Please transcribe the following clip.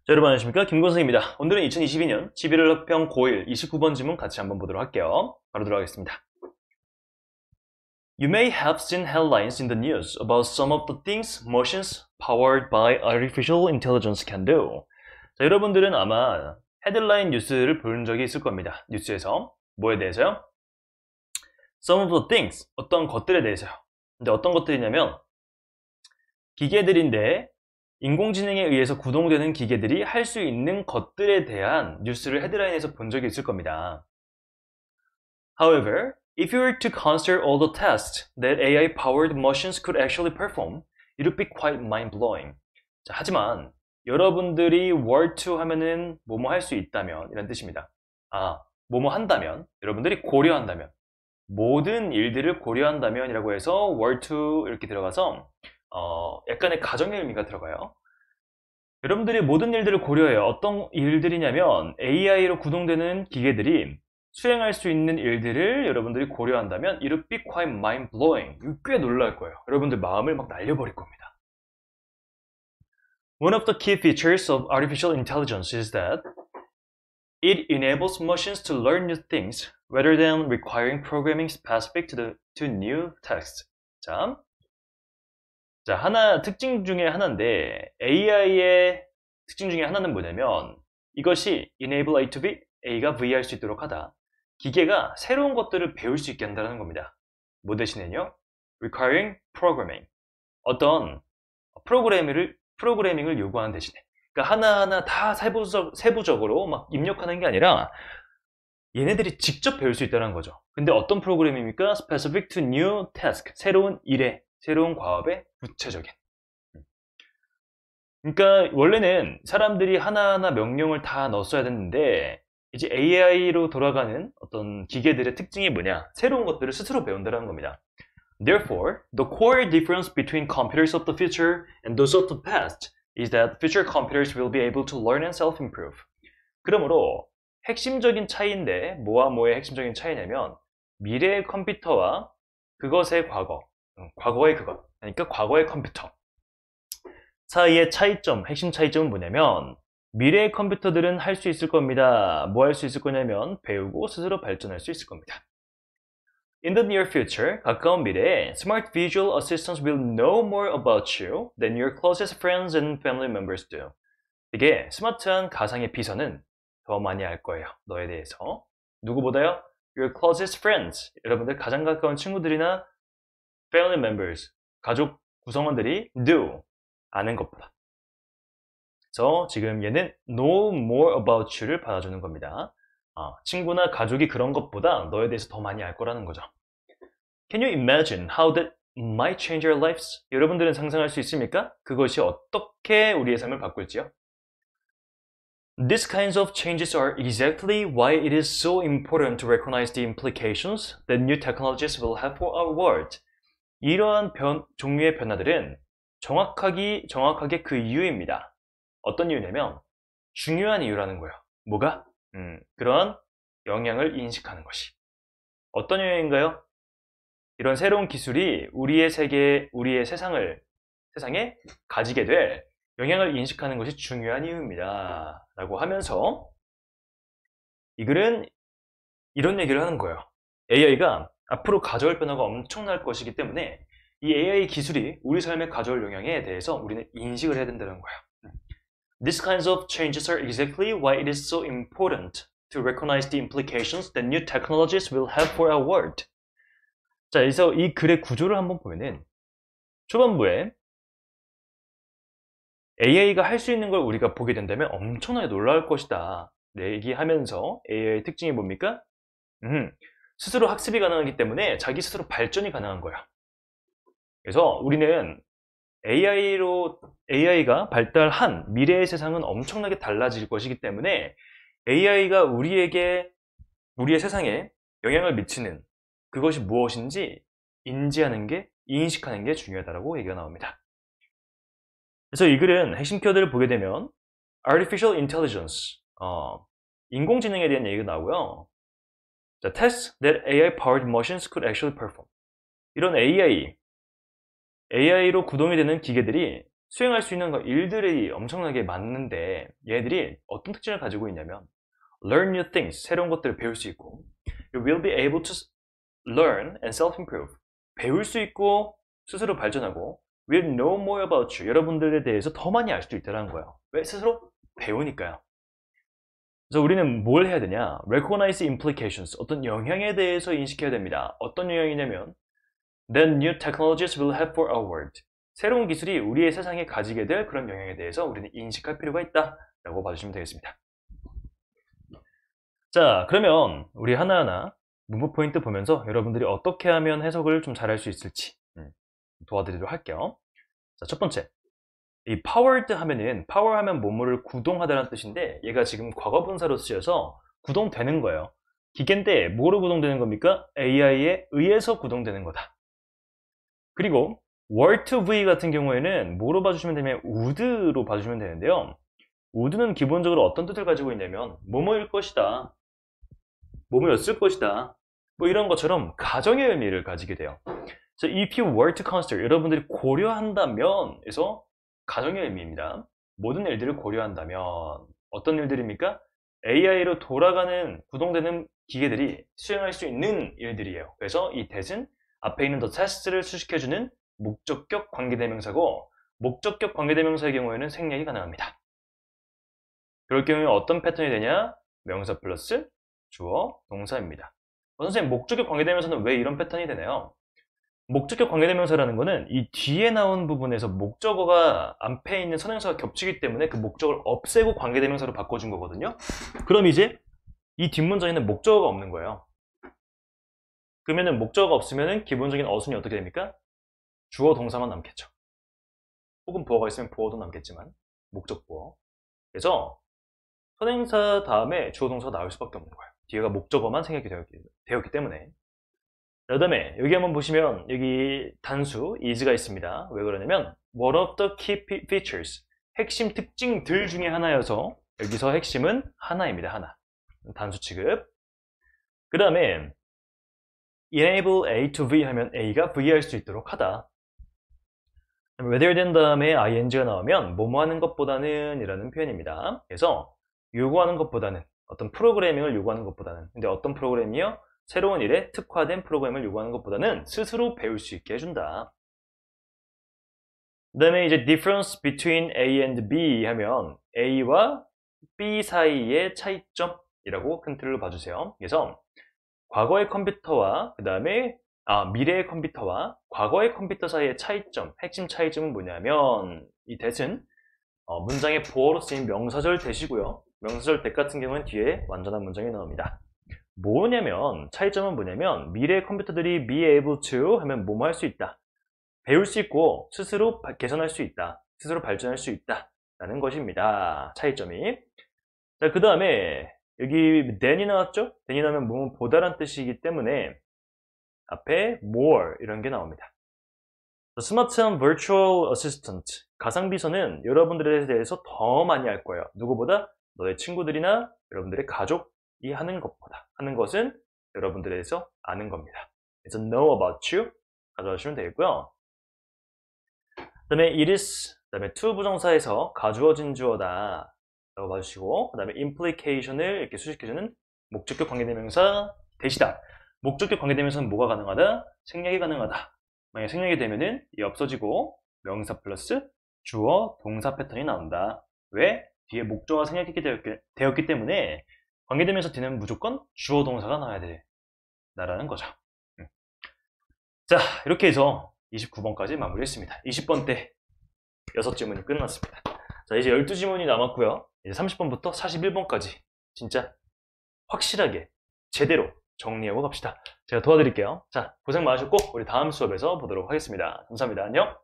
자, 여러분 안녕하십니까? 김건성입니다. 오늘은 2022년 11월 학평 고1 29번 지문 같이 한번 보도록 할게요. 바로 들어가겠습니다. You may have seen headlines in the news about some of the things machines powered by artificial intelligence can do. 자, 여러분들은 아마 헤드라인 뉴스를 본 적이 있을 겁니다. 뉴스에서. 뭐에 대해서요? Some of the things, 어떤 것들에 대해서요. 근데 어떤 것들이냐면 기계들인데 인공지능에 의해서 구동되는 기계들이 할 수 있는 것들에 대한 뉴스를 헤드라인에서 본 적이 있을 겁니다. However, if you were to consider all the tasks that AI-powered machines could actually perform, it would be quite mind-blowing. 자, 하지만 여러분들이 were to 하면은 뭐뭐 할 수 있다면 이런 뜻입니다. 뭐뭐 한다면, 여러분들이 고려한다면, 모든 일들을 고려한다면 이라고 해서 were to 이렇게 들어가서 약간의 가정의 의미가 들어가요. 여러분들이 모든 일들을 고려해요. 어떤 일들이냐면 AI로 구동되는 기계들이 수행할 수 있는 일들을 여러분들이 고려한다면 it would be quite mind-blowing. 꽤 놀랄 거예요. 여러분들 마음을 막 날려버릴 겁니다. One of the key features of artificial intelligence is that it enables machines to learn new things rather than requiring programming specific to new tasks. 자, 하나 특징 중에 하나인데 AI의 특징 중에 하나는 뭐냐면 이것이 enable A to B, A가 V 할 수 있도록 하다. 기계가 새로운 것들을 배울 수 있게 한다는 겁니다. 뭐 대신에요? requiring programming. 어떤 프로그래밍을 요구하는 대신에. 그러니까 하나하나 다 세부적으로 막 입력하는 게 아니라 얘네들이 직접 배울 수 있다는 거죠. 근데 어떤 프로그램입니까? specific to new task. 새로운 일에, 새로운 과업에 구체적인. 그러니까 원래는 사람들이 하나하나 명령을 다 넣었어야 됐는데 이제 AI로 돌아가는 어떤 기계들의 특징이 뭐냐? 새로운 것들을 스스로 배운다는 겁니다. Therefore, the core difference between computers of the future and those of the past is that future computers will be able to learn and self-improve. 그러므로 핵심적인 차이인데 뭐와 뭐의 핵심적인 차이냐면 미래의 컴퓨터와 그것의 과거의 그것, 그러니까 과거의 컴퓨터 사이의 차이점, 핵심 차이점은 뭐냐면 미래의 컴퓨터들은 할 수 있을 겁니다. 뭐 할 수 있을 거냐면 배우고 스스로 발전할 수 있을 겁니다. In the near future, 가까운 미래에 Smart Visual Assistants will know more about you than your closest friends and family members do. 이게 스마트한 가상의 비서는 더 많이 알 거예요. 너에 대해서. 누구보다요? Your closest friends. 여러분들 가장 가까운 친구들이나 family members, 가족 구성원들이 do. 아는 것보다. 그래서 지금 얘는 know more about you를 받아주는 겁니다. 친구나 가족이 그런 것보다 너에 대해서 더 많이 알 거라는 거죠. Can you imagine how that might change our lives? 여러분들은 상상할 수 있습니까? 그것이 어떻게 우리의 삶을 바꿀지요? These kinds of changes are exactly why it is so important to recognize the implications that new technologies will have for our world. 이러한 종류의 변화들은 정확하게 그 이유입니다. 어떤 이유냐면 중요한 이유라는 거예요. 뭐가? 그런 영향을 인식하는 것이. 어떤 영향인가요? 이런 새로운 기술이 우리의 세계, 우리의 세상에 가지게 될 영향을 인식하는 것이 중요한 이유입니다. 라고 하면서 이 글은 이런 얘기를 하는 거예요. AI가 앞으로 가져올 변화가 엄청날 것이기 때문에 이 AI 기술이 우리 삶에 가져올 영향에 대해서 우리는 인식을 해야 된다는 거예요. These kinds of changes are exactly why it is so important to recognize the implications that new technologies will have for our world. 자, 그래서 이 글의 구조를 한번 보면은 초반부에 AI가 할 수 있는 걸 우리가 보게 된다면 엄청나게 놀라울 것이다. 얘기하면서 AI의 특징이 뭡니까? 스스로 학습이 가능하기 때문에 자기 스스로 발전이 가능한 거야. 그래서 우리는 AI가 발달한 미래의 세상은 엄청나게 달라질 것이기 때문에 AI가 우리의 세상에 영향을 미치는 그것이 무엇인지 인식하는 게 중요하다고 얘기가 나옵니다. 그래서 이 글은 핵심 키워드를 보게 되면 Artificial Intelligence, 인공지능에 대한 얘기가 나오고요. The tasks that AI-powered machines could actually perform. 이런 AI로 구동이 되는 기계들이 수행할 수 있는 일들이 엄청나게 많은데 얘들이 어떤 특징을 가지고 있냐면 learn new things, 새로운 것들을 배울 수 있고 you will be able to learn and self-improve, 배울 수 있고 스스로 발전하고 will know more about you, 여러분들에 대해서 더 많이 알 수도 있다는 거예요. 왜? 스스로 배우니까요. 그래서 우리는 뭘 해야 되냐? recognize implications, 어떤 영향에 대해서 인식해야 됩니다. 어떤 영향이냐면 then new technologies will have for our world, 새로운 기술이 우리의 세상에 가지게 될 그런 영향에 대해서 우리는 인식할 필요가 있다 라고 봐주시면 되겠습니다. 자, 그러면 우리 하나하나 문법 포인트 보면서 여러분들이 어떻게 하면 해석을 좀 잘할 수 있을지 도와드리도록 할게요. 자, 첫 번째, 이 powered 하면은 power 하면 뭐뭐를 구동하다는 뜻인데 얘가 지금 과거분사로 쓰여서 구동되는 거예요. 기계인데 뭐로 구동되는 겁니까? AI에 의해서 구동되는 거다. 그리고 were to be 같은 경우에는 뭐로 봐주시면 되냐면 would로 봐주시면 되는데요. would는 기본적으로 어떤 뜻을 가지고 있냐면 뭐뭐일 것이다, 뭐뭐였을 것이다, 뭐 이런 것처럼 가정의 의미를 가지게 돼요. So if you were to consider, 여러분들이 고려한다면 에서 가정의 의미입니다. 모든 일들을 고려한다면 어떤 일들입니까? AI로 돌아가는 구동되는 기계들이 수행할 수 있는 일들이에요. 그래서 이 that은 앞에 있는 the test를 수식해주는 목적격 관계대명사고, 목적격 관계대명사의 경우에는 생략이 가능합니다. 그럴 경우에 어떤 패턴이 되냐? 명사 플러스 주어 동사입니다. 선생님, 목적격 관계대명사는 왜 이런 패턴이 되나요? 목적격 관계대명사라는 거는 이 뒤에 나온 부분에서 목적어가 앞에 있는 선행사가 겹치기 때문에 그 목적을 없애고 관계대명사로 바꿔준 거거든요. 그럼 이제 이 뒷문장에는 목적어가 없는 거예요. 그러면은 목적어가 없으면은 기본적인 어순이 어떻게 됩니까? 주어 동사만 남겠죠. 혹은 부어가 있으면 부어도 남겠지만 목적 부어. 그래서 선행사 다음에 주어 동사가 나올 수밖에 없는 거예요. 뒤에가 목적어만 생략이 되었기 때문에. 그 다음에 여기 한번 보시면 여기 단수 is가 있습니다. 왜 그러냐면 one of the key features, 핵심 특징들 중에 하나여서 여기서 핵심은 하나입니다. 하나. 단수 취급. 그 다음에 enable A to V 하면 A가 V 할 수 있도록 하다. rather than 다음에 ing가 나오면 뭐뭐 하는 것보다는 이라는 표현입니다. 그래서 요구하는 것보다는, 어떤 프로그래밍을 요구하는 것보다는, 근데 어떤 프로그램이요? 새로운 일에 특화된 프로그램을 요구하는 것보다는 스스로 배울 수 있게 해준다. 그 다음에 이제 difference between A and B 하면 A와 B 사이의 차이점이라고 큰 틀로 봐주세요. 그래서 과거의 컴퓨터와 그 다음에 미래의 컴퓨터와 과거의 컴퓨터 사이의 차이점, 핵심 차이점은 뭐냐면 이 that은 문장의 부어로 쓰인 명사절 that이고요. 명사절 that 같은 경우는 뒤에 완전한 문장이 나옵니다. 뭐냐면 차이점은 뭐냐면 미래의 컴퓨터들이 be able to 하면 뭐뭐 할 수 있다, 배울 수 있고 스스로 개선할 수 있다, 스스로 발전할 수 있다 라는 것입니다. 차이점이. 자, 그 다음에 여기 than이 나왔죠? than이 나오면 뭐뭐 보다란 뜻이기 때문에 앞에 more 이런 게 나옵니다. 스마트한 virtual assistant, 가상비서는 여러분들에 대해서 더 많이 알 거예요. 누구보다? 너의 친구들이나 여러분들의 가족이 하는 것보다. 하는 것은 여러분들에 대해서 아는 겁니다. 그래서 know about you 가져가시면 되겠고요. 그 다음에 it is, 그 다음에 to 부정사에서 가주어진 주어다 라고 봐주시고, 그 다음에 implication을 이렇게 수식해주는 목적격 관계대명사 대시다. 목적격 관계대명사는 뭐가 가능하다? 생략이 가능하다. 만약에 생략이 되면은 이 없어지고 명사 플러스 주어 동사 패턴이 나온다. 왜? 뒤에 목적어가 생략이 되었기 때문에 관계대명사 뒤는 무조건 주어 동사가 나와야 된다라는 거죠. 자, 이렇게 해서 29번까지 마무리했습니다. 20번 때 6질문이 끝났습니다. 자, 이제 12질문이 남았고요. 이제 30번부터 41번까지 진짜 확실하게 제대로 정리하고 갑시다. 제가 도와드릴게요. 자, 고생 많으셨고 우리 다음 수업에서 보도록 하겠습니다. 감사합니다. 안녕.